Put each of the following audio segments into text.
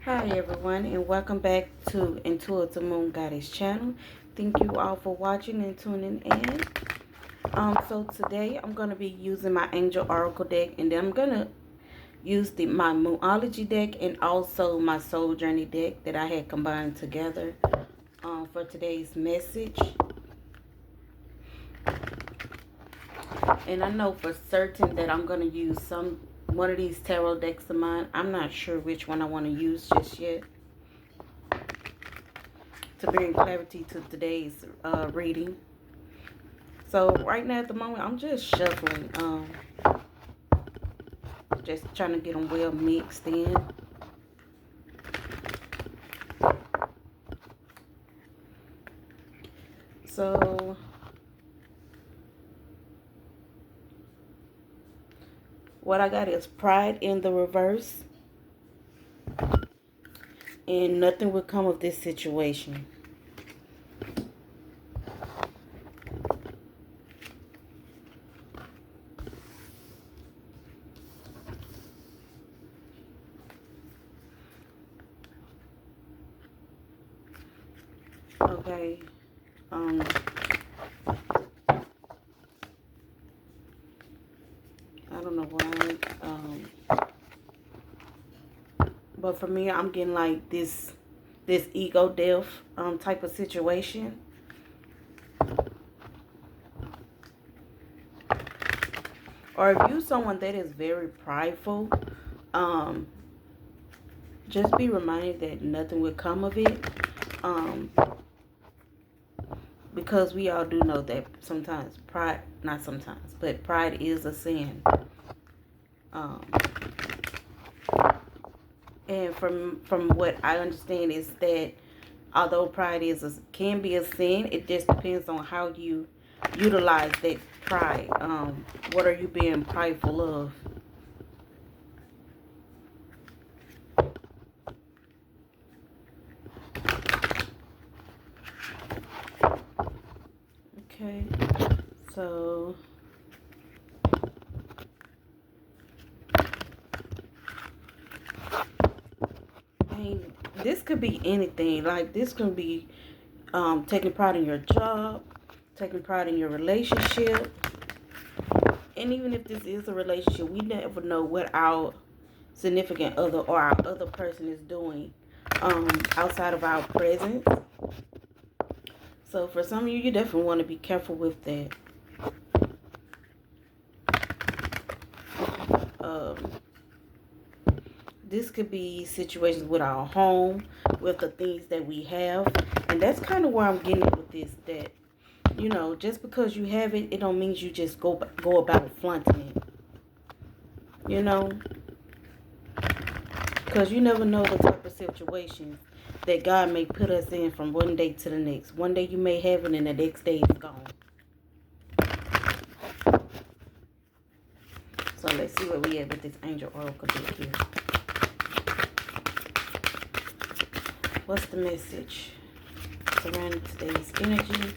Hi everyone, and welcome back to Intuitive-da-MoonGoddess channel. Thank you all for watching and tuning in. So today I'm going to be using my Angel Oracle deck, and then I'm going to use my Moonology deck and also my Soul Journey deck that I had combined together for today's message. And I know for certain that I'm going to use one of these tarot decks of mine. I'm not sure which one I want to use just yet, to bring clarity to today's reading. So right now at the moment, I'm just shuffling, just trying to get them well mixed in. So what I got is pride in the reverse, and nothing will come of this situation. Okay. I don't know why. But for me, I'm getting like this ego death type of situation. Or if you're someone that is very prideful, just be reminded that nothing will come of it. Because we all do know that sometimes pride, not sometimes, but pride is a sin. And from what I understand is that although pride can be a sin, it just depends on how you utilize that pride. What are you being prideful of? Okay, so I mean, this could be anything. Like this could be taking pride in your job, taking pride in your relationship. And even if this is a relationship, we never know what our significant other or our other person is doing outside of our presence. So for some of you, you definitely want to be careful with that. This could be situations with our home, with the things that we have. And that's kind of where I'm getting with this, that, you know, just because you have it, it don't mean you just go about flaunting it. You know? Because you never know the type of situations that God may put us in from one day to the next. One day you may have it and the next day it's gone. So let's see where we at with this Angel Oracle deck here. What's the message surrounding today's energy?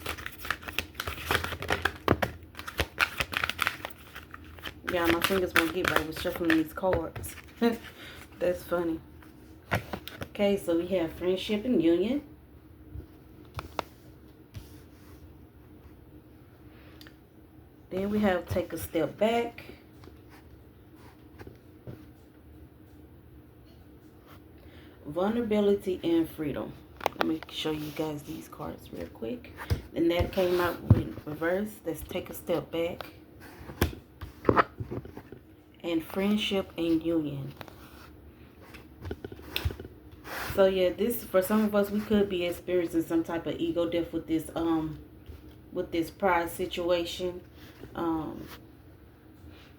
Yeah, my fingers won't get right with shuffling these cards. That's funny. Okay, so we have friendship and union. Then we have take a step back. Vulnerability and freedom. Let me show you guys these cards real quick. And that came out in reverse. Let's take a step back. And friendship and union. So yeah, this, for some of us, we could be experiencing some type of ego death with this pride situation.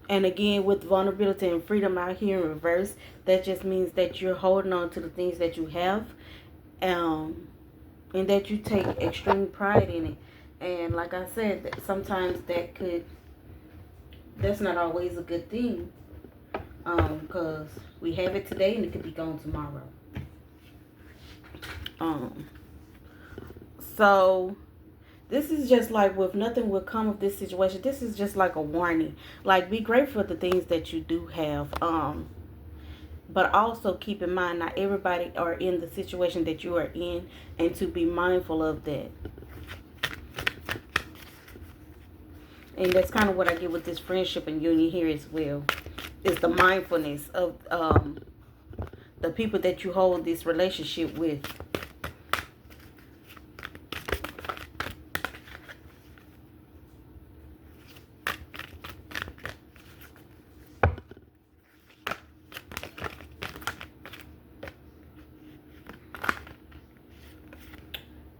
And again, with vulnerability and freedom out here in reverse, that just means that you're holding on to the things that you have, and that you take extreme pride in it. And like I said, sometimes that's not always a good thing, because we have it today and it could be gone tomorrow. So this is just like, with nothing will come of this situation, this is just like a warning. Like, be grateful for the things that you do have. But also keep in mind, not everybody are in the situation that you are in, and to be mindful of that. And that's kind of what I get with this friendship and union here as well. Is the mindfulness of the people that you hold this relationship with.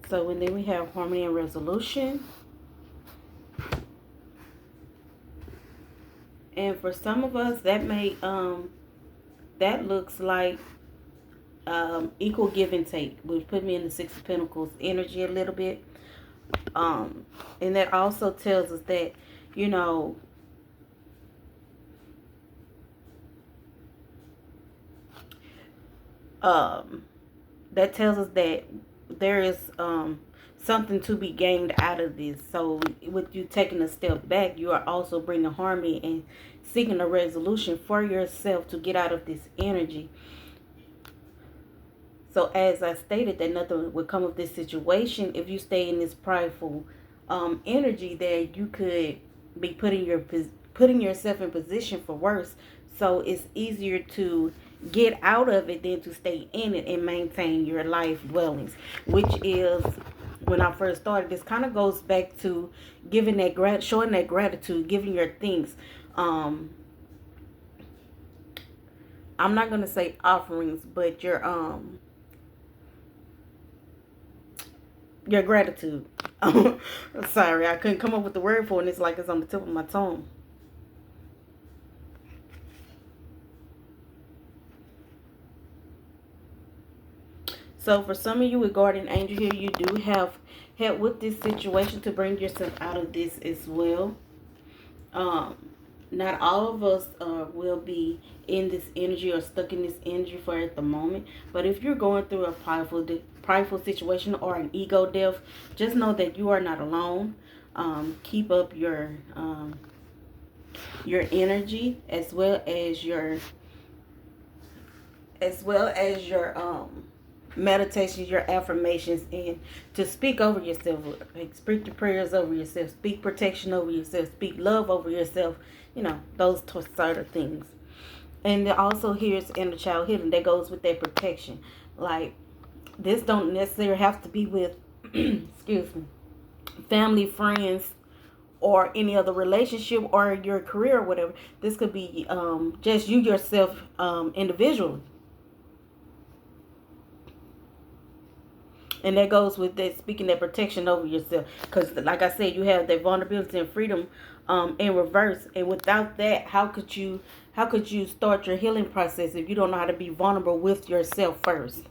So, and then we have harmony and resolution. And for some of us, that may that looks like equal give and take, which put me in the Six of Pentacles energy a little bit. And that also tells us that, you know, that tells us that there is something to be gained out of this. So with you taking a step back, you are also bringing harmony and seeking a resolution for yourself to get out of this energy. So as I stated, that nothing would come of this situation if you stay in this prideful energy, that you could be putting yourself in position for worse. So it's easier to get out of it than to stay in it and maintain your life dwellings, which is, when I first started, this kind of goes back to giving that showing that gratitude, giving your things. I'm not gonna say offerings, but your gratitude. Sorry, I couldn't come up with the word for it, and it's like it's on the tip of my tongue. So for some of you with guardian angel here, you do have help with this situation to bring yourself out of this as well. Not all of us will be in this energy or stuck in this energy for at the moment. But if you're going through a prideful situation or an ego death, just know that you are not alone. Keep up your energy, as well as your meditations, your affirmations, and to speak over yourself. Like, speak the prayers over yourself, speak protection over yourself, speak love over yourself, you know, those sort of things. And also here's inner child healing that goes with that protection. Like, this don't necessarily have to be with excuse me, family, friends, or any other relationship, or your career or whatever. This could be just you yourself individually. And that goes with that, speaking that protection over yourself. Because like I said, you have that vulnerability and freedom in reverse. And without that, how could you start your healing process if you don't know how to be vulnerable with yourself first?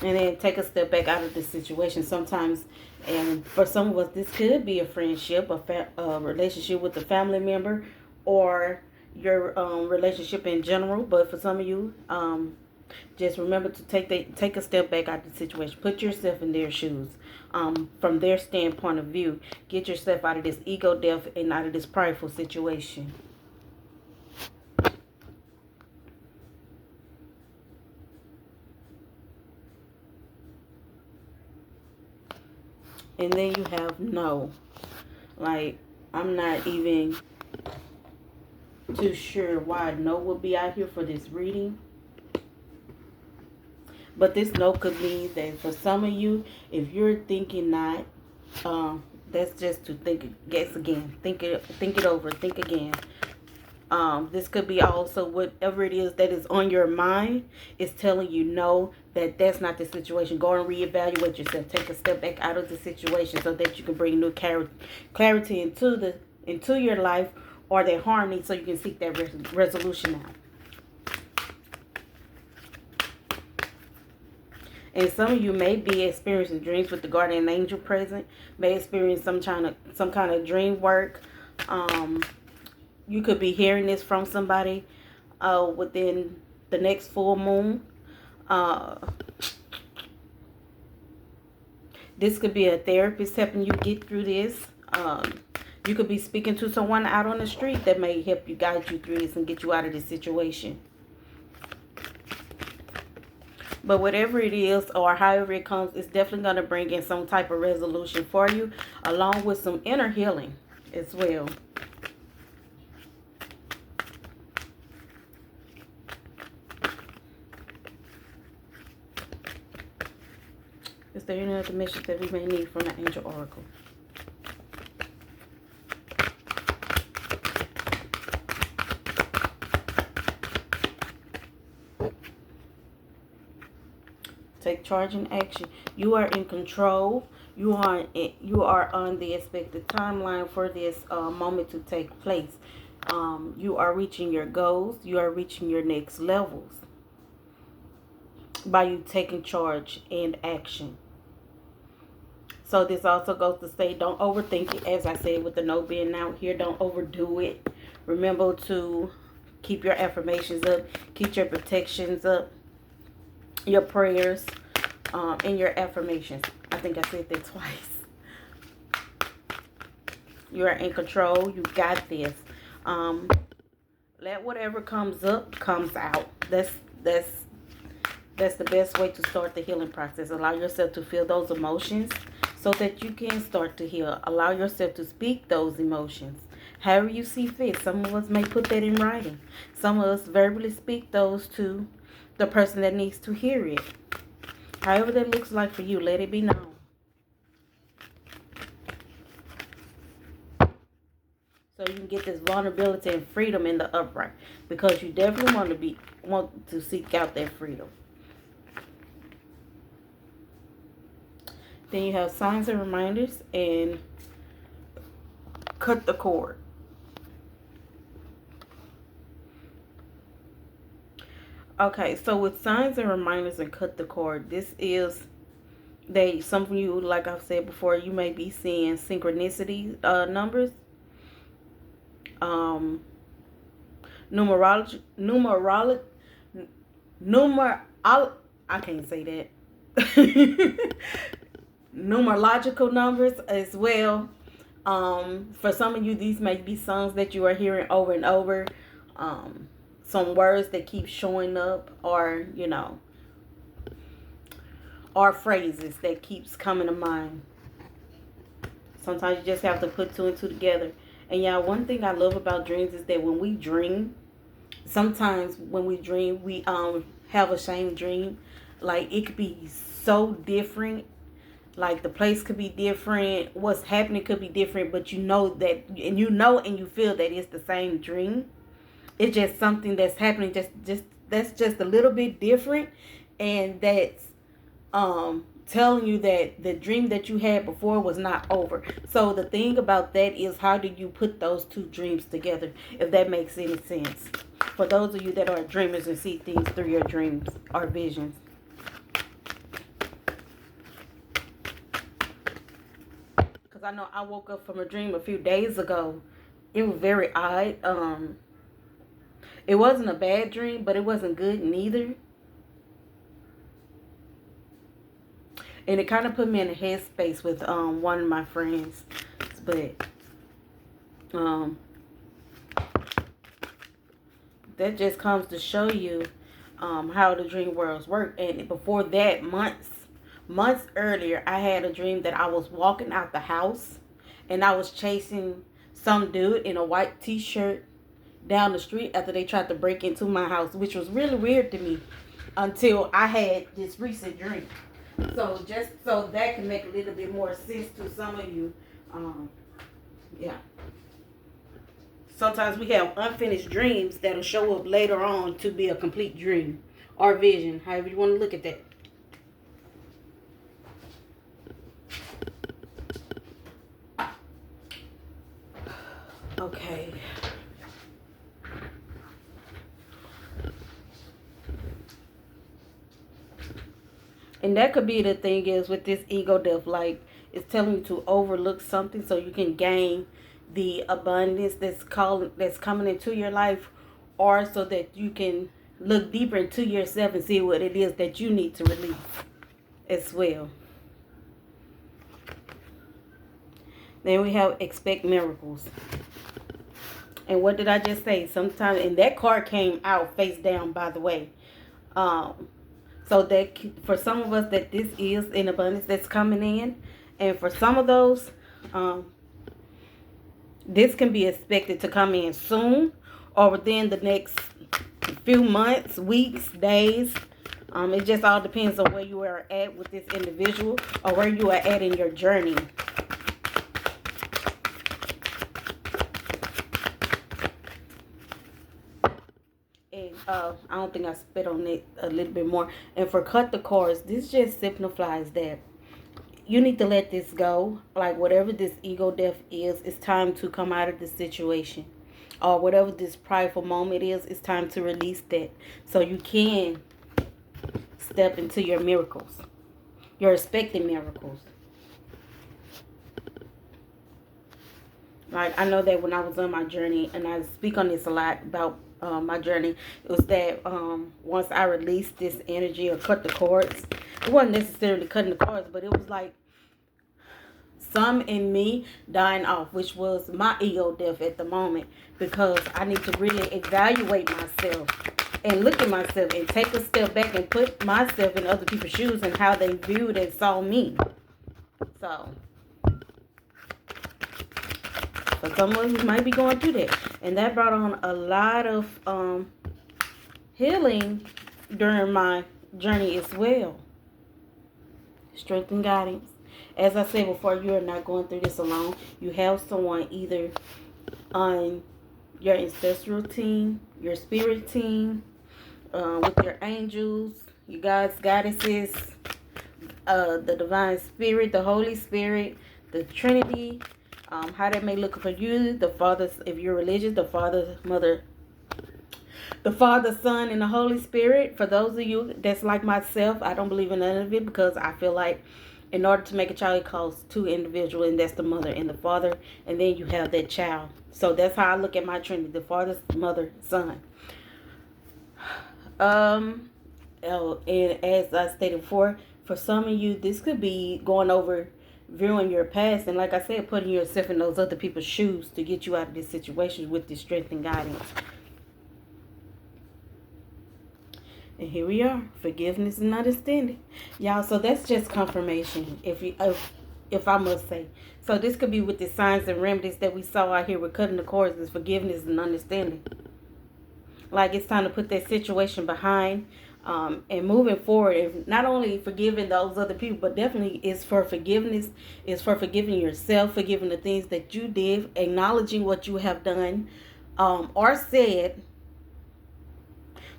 And then take a step back out of this situation sometimes. And for some of us, this could be a friendship, a relationship with a family member, or your relationship in general. But for some of you, just remember to take a step back out of the situation. Put yourself in their shoes, from their standpoint of view. Get yourself out of this ego death and out of this prideful situation. And then you have no. Like, I'm not even too sure why no will be out here for this reading. But this no could mean that for some of you, if you're thinking not, that's just to guess again. Think it over. Think again. This could be also whatever it is that is on your mind is telling you no, that's not the situation. Go and reevaluate yourself. Take a step back out of the situation so that you can bring new clarity into your life, or that harmony, so you can seek that resolution out. And some of you may be experiencing dreams with the guardian angel present. May experience some kind of dream work. You could be hearing this from somebody within the next full moon. This could be a therapist helping you get through this. You could be speaking to someone out on the street that may help you, guide you through this and get you out of this situation. But whatever it is or however it comes, it's definitely going to bring in some type of resolution for you, along with some inner healing as well. Is there any other message that we may need from the Angel Oracle? Take charge and action. You are in control. You are on the expected timeline for this moment to take place. You are reaching your goals. You are reaching your next levels by you taking charge and action. So this also goes to say, don't overthink it. As I said with the no being out here, don't overdo it. Remember to keep your affirmations up. Keep your protections up. Your prayers and your affirmations. I think I said that twice. You are in control. You got this. Let whatever comes up comes out. That's the best way to start the healing process. Allow yourself to feel those emotions so that you can start to heal. Allow yourself to speak those emotions however you see fit. Some of us may put that in writing. Some of us verbally speak those to the person that needs to hear it. However that looks like for you, let it be known. So you can get this vulnerability and freedom in the upright. Because you definitely want to seek out that freedom. Then you have signs and reminders and cut the cord. Okay, so with signs and reminders and cut the cord, this is some of you, like I've said before, you may be seeing synchronicity numbers, I can't say that. Numerological numbers as well. For some of you, these may be songs that you are hearing over and over. Some words that keep showing up, or or phrases that keeps coming to mind. Sometimes you just have to put two and two together. And yeah, one thing I love about dreams is that when we dream, sometimes when we dream, we have a same dream. Like, it could be so different. Like, the place could be different, what's happening could be different, but you know that, and you feel that it's the same dream. It's just something that's happening, that's just a little bit different, and that's telling you that the dream that you had before was not over. So the thing about that is, how do you put those two dreams together, if that makes any sense? For those of you that are dreamers and see things through your dreams or visions. Because I know I woke up from a dream a few days ago. It was very odd. It wasn't a bad dream, but it wasn't good neither. And it kind of put me in a headspace with one of my friends. But that just comes to show you how the dream worlds work. And before that, months earlier, I had a dream that I was walking out the house and I was chasing some dude in a white t-shirt down the street after they tried to break into my house, which was really weird to me until I had this recent dream. So just so that can make a little bit more sense to some of you. Yeah. Sometimes we have unfinished dreams that'll show up later on to be a complete dream or vision, however you want to look at that. Okay. And that could be the thing is with this ego death, like, it's telling you to overlook something so you can gain the abundance that's coming into your life, or so that you can look deeper into yourself and see what it is that you need to release as well. Then we have expect miracles. And what did I just say? Sometimes, and that card came out face down, by the way. So that for some of us that this is in abundance that's coming in. And for some of those, this can be expected to come in soon or within the next few months, weeks, days. It just all depends on where you are at with this individual or where you are at in your journey. And I don't think I spit on it a little bit more. And for cut the cords, this just signifies that you need to let this go. Like whatever this ego death is, it's time to come out of the situation. Or whatever this prideful moment is, it's time to release that. So you can step into your miracles. You're expecting miracles. Like, I know that when I was on my journey, and I speak on this a lot about my journey, it was that once I released this energy or cut the cords, it wasn't necessarily cutting the cords, but it was like some in me dying off, which was my ego death at the moment, because I need to really evaluate myself and look at myself and take a step back and put myself in other people's shoes and how they viewed and saw me. So someone who might be going through that, and that brought on a lot of healing during my journey as well. Strength and guidance. As I said before, you are not going through this alone. You have someone either on your ancestral team, your spirit team, with your angels, you guys, goddesses, the divine spirit, the Holy Spirit, the Trinity. How that may look for you, the Father, if you're religious, the Father, Mother, the Father, Son, and the Holy Spirit. For those of you that's like myself, I don't believe in none of it, because I feel like in order to make a child, it calls two individuals, and that's the mother and the father, and then you have that child. So that's how I look at my Trinity: the Father, Mother, Son. And as I stated before, for some of you, this could be going over, viewing your past, and like I said, putting yourself in those other people's shoes to get you out of this situation with this strength and guidance. And here we are, forgiveness and understanding, y'all. So that's just confirmation, if I must say. So this could be with the signs and remedies that we saw out here with cutting the cords, is forgiveness and understanding. Like, it's time to put that situation behind, and moving forward, and not only forgiving those other people, but definitely is for forgiveness, is for forgiving yourself, forgiving the things that you did, acknowledging what you have done or said,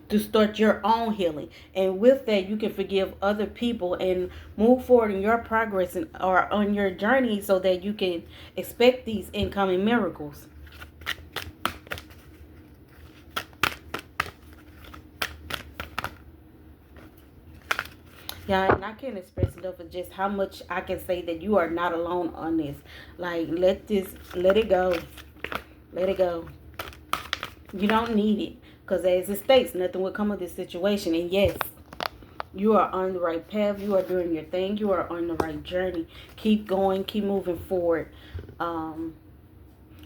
to start your own healing. And with that, you can forgive other people and move forward in your progress or on your journey, so that you can expect these incoming miracles. Yeah, and I can't express enough of just how much I can say that you are not alone on this. Like, let it go. Let it go. You don't need it. Because as it states, nothing will come of this situation. And yes, you are on the right path. You are doing your thing. You are on the right journey. Keep going. Keep moving forward. No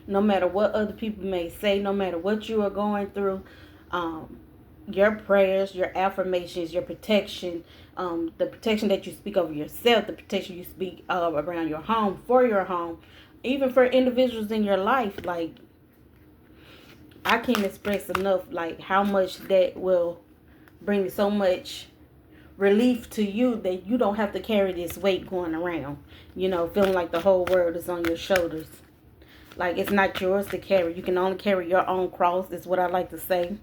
matter what other people may say, no matter what you are going through, your prayers, your affirmations, your protection, the protection that you speak over yourself, the protection you speak around your home, for your home, even for individuals in your life. Like, I can't express enough, like, how much that will bring so much relief to you, that you don't have to carry this weight going around, feeling like the whole world is on your shoulders. Like, it's not yours to carry. You can only carry your own cross, is what I like to say.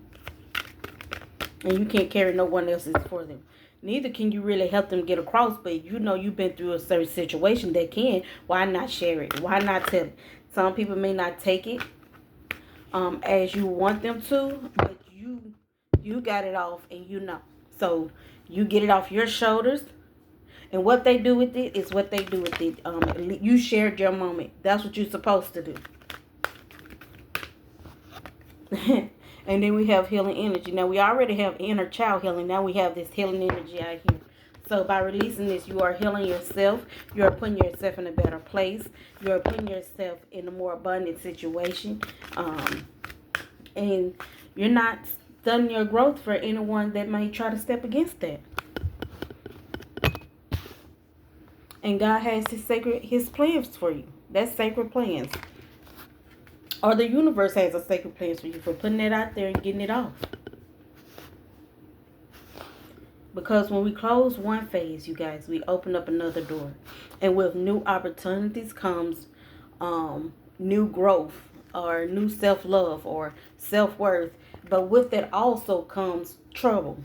And you can't carry no one else's for them. Neither can you really help them get across, but you've been through a certain situation that can. Why not share it? Why not tell it? Some people may not take it as you want them to, but you got it off, and so you get it off your shoulders, and what they do with it is what they do with it. You shared your moment. That's what you're supposed to do. And then we have healing energy. Now, we already have inner child healing. Now we have this healing energy out here. So by releasing this, you are healing yourself. You are putting yourself in a better place. You are putting yourself in a more abundant situation. And you're not stunning your growth for anyone that may try to step against that. And God has his plans for you. That's sacred plans. Or the universe has a sacred plans for you for putting it out there and getting it off. Because when we close one phase, you guys, we open up another door. And with new opportunities comes new growth or new self-love or self-worth. But with that also comes trouble.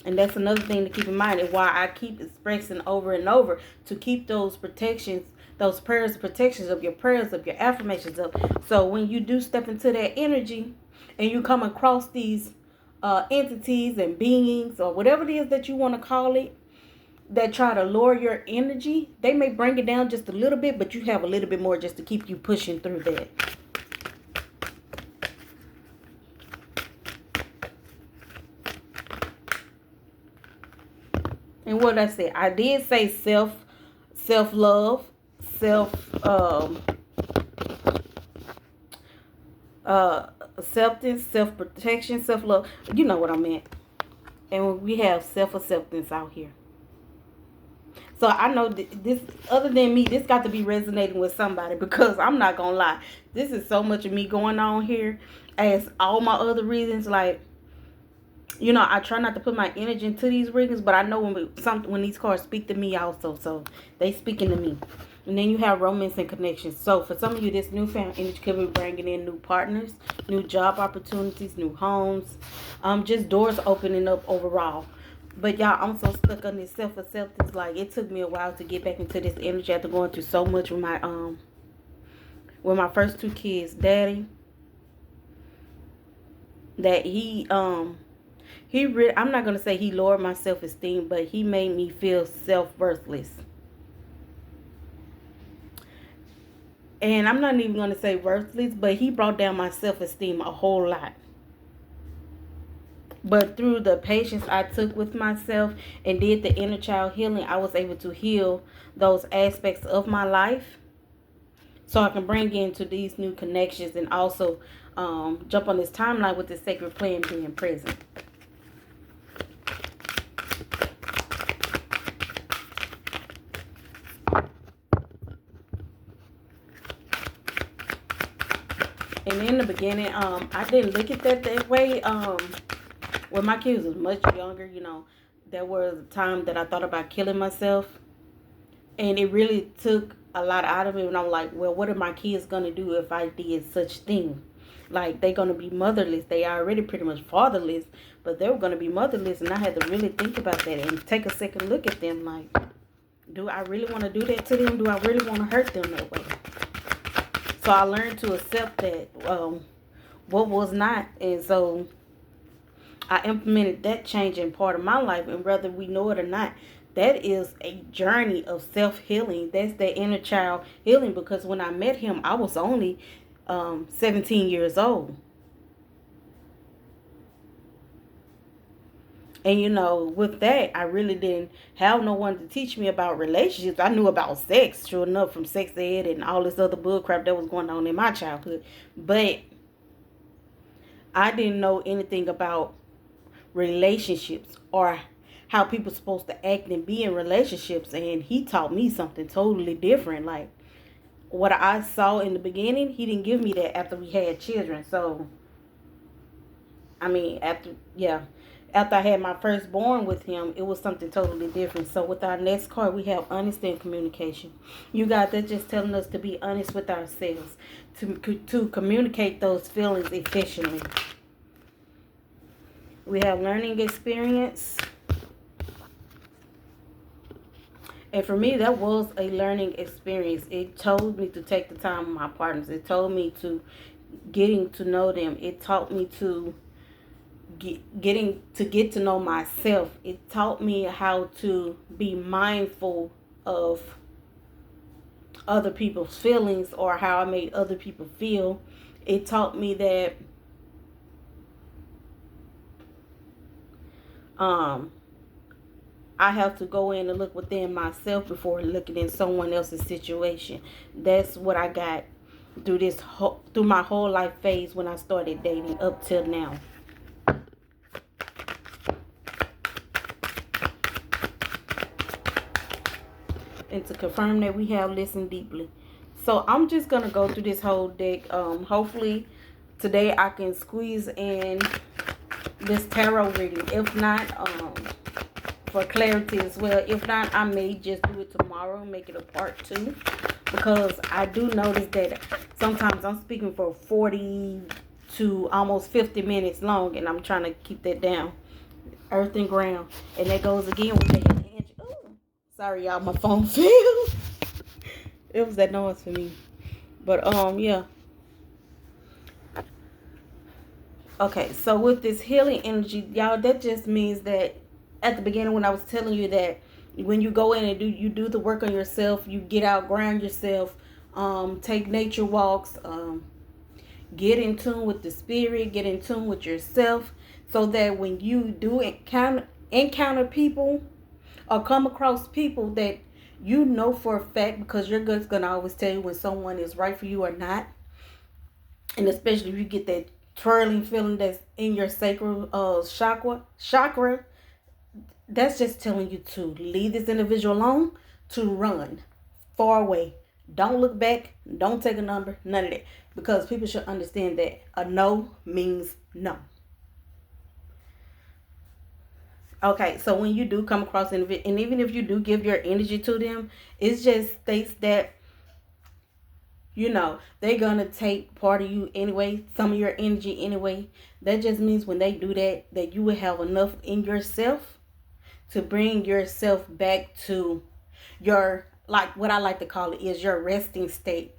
And that's another thing to keep in mind, and why I keep expressing over and over to keep those protections, those prayers and protections of your prayers, of your affirmations up. So when you do step into that energy and you come across these entities and beings or whatever it is that you want to call it, that try to lower your energy, they may bring it down just a little bit, but you have a little bit more just to keep you pushing through that. And what I said, I did say self-love, acceptance, self-protection, self-love. You know what I meant. And we have self-acceptance out here. So I know this, other than me, this got to be resonating with somebody, because I'm not going to lie. This is so much of me going on here as all my other reasons. Like, you know, I try not to put my energy into these readings, but I know when these cards speak to me also, so they speaking to me. And then you have romance and connections. So for some of you, this newfound energy could be bringing in new partners, new job opportunities, new homes, just doors opening up overall. But y'all, I'm so stuck on this self-acceptance. Like, it took me a while to get back into this energy after going through so much with my first two kids. Daddy, that I'm not going to say he lowered my self-esteem, but he made me feel self-worthless. And I'm not even going to say worthless, but he brought down my self-esteem a whole lot. But through the patience I took with myself and did the inner child healing, I was able to heal those aspects of my life, so I can bring into these new connections and also jump on this timeline with the sacred plan being present. And in the beginning, I didn't look at that way. When my kids was much younger, you know, there was a time that I thought about killing myself. And it really took a lot out of it. And I'm like, well, what are my kids going to do if I did such thing? Like, they're going to be motherless. They are already pretty much fatherless, but they were going to be motherless. And I had to really think about that and take a second look at them. Like, do I really want to do that to them? Do I really want to hurt them that way? So I learned to accept that what was not. And so I implemented that change in part of my life. And whether we know it or not, that is a journey of self-healing. That's the inner child healing. Because when I met him, I was only 17 years old. And, you know, with that, I really didn't have no one to teach me about relationships. I knew about sex, sure enough, from sex ed and all this other bullcrap that was going on in my childhood. But I didn't know anything about relationships or how people supposed to act and be in relationships. And he taught me something totally different. Like, what I saw in the beginning, he didn't give me that after we had children. So, I mean, after I had my firstborn with him, it was something totally different. So with our next card, we have honesty and communication. You guys, they're just telling us to be honest with ourselves, to communicate those feelings efficiently. We have learning experience. And for me, that was a learning experience. It told me to take the time with my partners. It told me to getting to know them. It taught me to get to know myself. It taught me how to be mindful of other people's feelings or how I made other people feel. It taught me that I have to go in and look within myself before looking in someone else's situation. That's what I got through my whole life phase when I started dating up till now. and to confirm that we have listened deeply. So I'm just gonna go through this whole deck. Hopefully today I can squeeze in this tarot reading. If not, for clarity as well. If not, I may just do it tomorrow and make it a part 2. Because I do notice that sometimes I'm speaking for 40 to almost 50 minutes long, and I'm trying to keep that down. Earth and ground. And that goes again with the energy. Ooh, sorry y'all, my phone fell. It was that noise for me. But yeah. Okay, so with this healing energy, y'all, that just means that at the beginning when I was telling you that when you go in and you do the work on yourself, you get out, ground yourself, take nature walks, get in tune with the spirit, get in tune with yourself, so that when you do encounter people or come across people that you know for a fact, because your gut's gonna always tell you when someone is right for you or not, and especially if you get that twirling feeling that's in your sacral chakra, that's just telling you to leave this individual alone, to run far away. Don't look back. Don't take a number. None of that. Because people should understand that a no means no. Okay, so when you do come across an individual, and even if you do give your energy to them, it just states that, they're going to take part of you anyway, some of your energy anyway. That just means when they do that you will have enough in yourself to bring yourself back to your, like what I like to call it, is your resting state,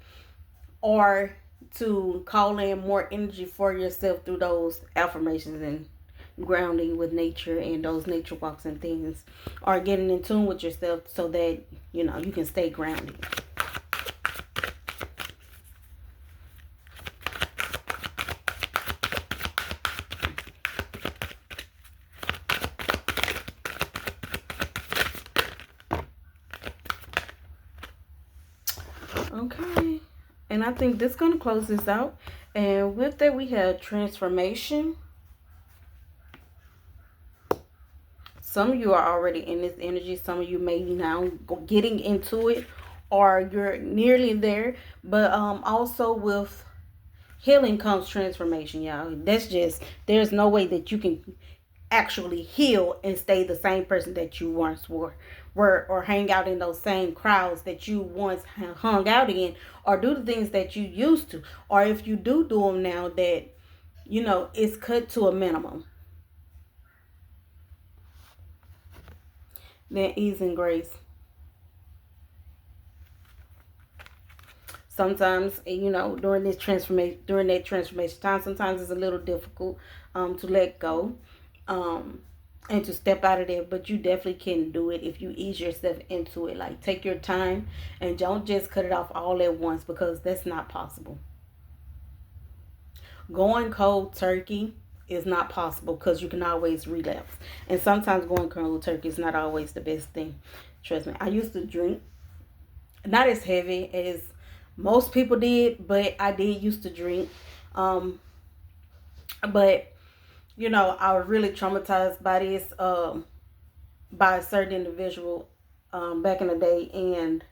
or to call in more energy for yourself through those affirmations and grounding with nature and those nature walks and things, or getting in tune with yourself so that you can stay grounded. Okay, and I think this is going to close this out. And with that, we have transformation. Some of you are already in this energy. Some of you may be now getting into it, or you're nearly there. But also with healing comes transformation, y'all. That's just, there's no way that you can actually heal and stay the same person that you once were, or hang out in those same crowds that you once hung out in, or do the things that you used to, or if you do them now, that it's cut to a minimum. Then ease and grace. Sometimes, during that transformation time, sometimes it's a little difficult to let go, and to step out of there, but you definitely can do it if you ease yourself into it. Like, take your time and don't just cut it off all at once, because that's not possible. Going cold turkey is not possible, because you can always relapse, and sometimes going cold turkey is not always the best thing. Trust me, I used to drink, not as heavy as most people did, but I did used to drink, but I was really traumatized by this, by a certain individual, back in the day. And,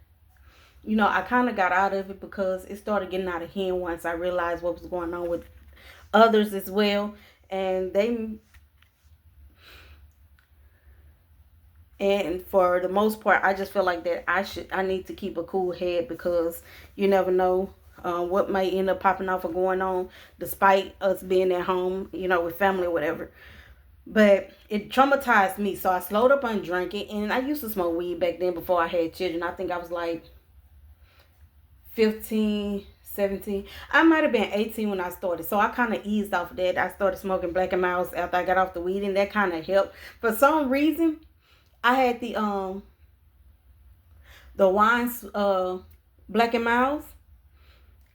I kind of got out of it because it started getting out of hand once I realized what was going on with others as well. And for the most part, I just feel like that I need to keep a cool head, because you never know what may end up popping off or going on, despite us being at home, with family or whatever. But it traumatized me, so I slowed up on drinking. And I used to smoke weed back then before I had children. I think I was like 15, 17. I might have been 18 when I started, so I kind of eased off of that. I started smoking Black and Milds after I got off the weed, and that kind of helped. For some reason, I had the wines, Black and Milds.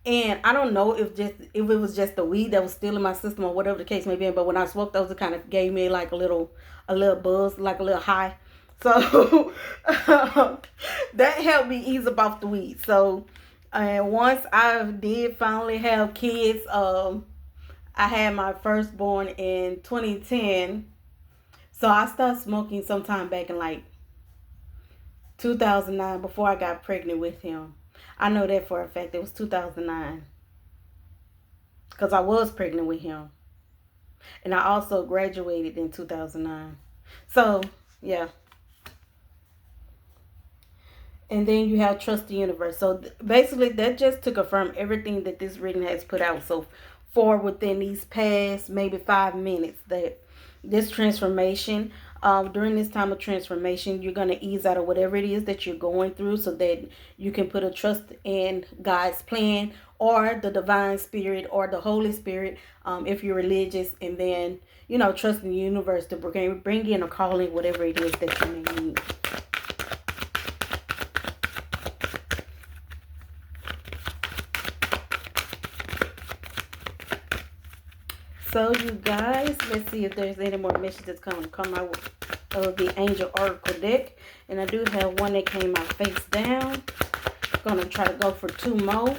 And I don't know if it was just the weed that was still in my system, or whatever the case may be. But when I smoked those, it kind of gave me like a little buzz, like a little high. So that helped me ease up off the weed. So, and once I did finally have kids, I had my firstborn in 2010. So I started smoking sometime back in like 2009, before I got pregnant with him. I know that for a fact. It was 2009. Because I was pregnant with him. And I also graduated in 2009. So, yeah. And then you have trust the universe. So basically, that just to confirm everything that this reading has put out so far within these past maybe 5 minutes, that this transformation, during this time of transformation, you're going to ease out of whatever it is that you're going through, so that you can put a trust in God's plan or the divine spirit or the Holy Spirit, if you're religious, and then trust in the universe to bring in or call in whatever it is that you may need. So you guys, let's see if there's any more messages come out of the Angel Oracle deck. And I do have one that came out face down. Gonna try to go for 2 more.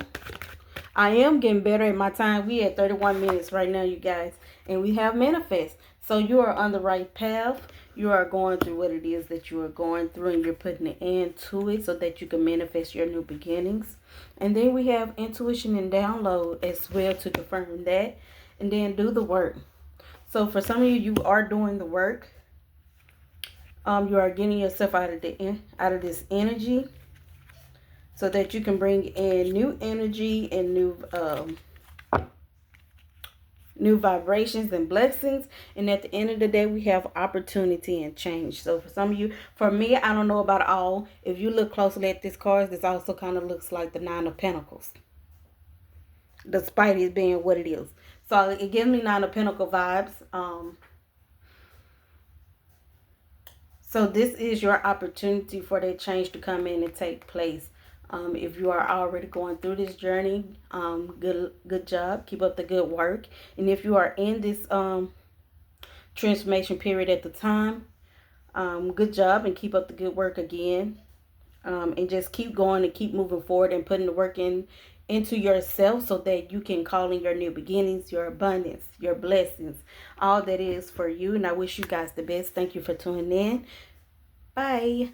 I am getting better at my time. We at 31 minutes right now, you guys. And we have manifest. So you are on the right path. You are going through what it is that you are going through, and you're putting an end to it so that you can manifest your new beginnings. And then we have intuition and download as well to confirm that. And then do the work. So for some of you, you are doing the work. You are getting yourself out of this energy, so that you can bring in new energy and new vibrations and blessings. And at the end of the day, we have opportunity and change. So for some of you, for me, I don't know about all. If you look closely at this card, this also kind of looks like the 9 of Pentacles, despite it being what it is. So it gives me 9 of Pentacle vibes. So this is your opportunity for that change to come in and take place. If you are already going through this journey, good job. Keep up the good work. And if you are in this transformation period at the time, good job, and keep up the good work again. And just keep going and keep moving forward and putting the work into yourself, so that you can call in your new beginnings, your abundance, your blessings, all that is for you. And I wish you guys the best. Thank you for tuning in. Bye.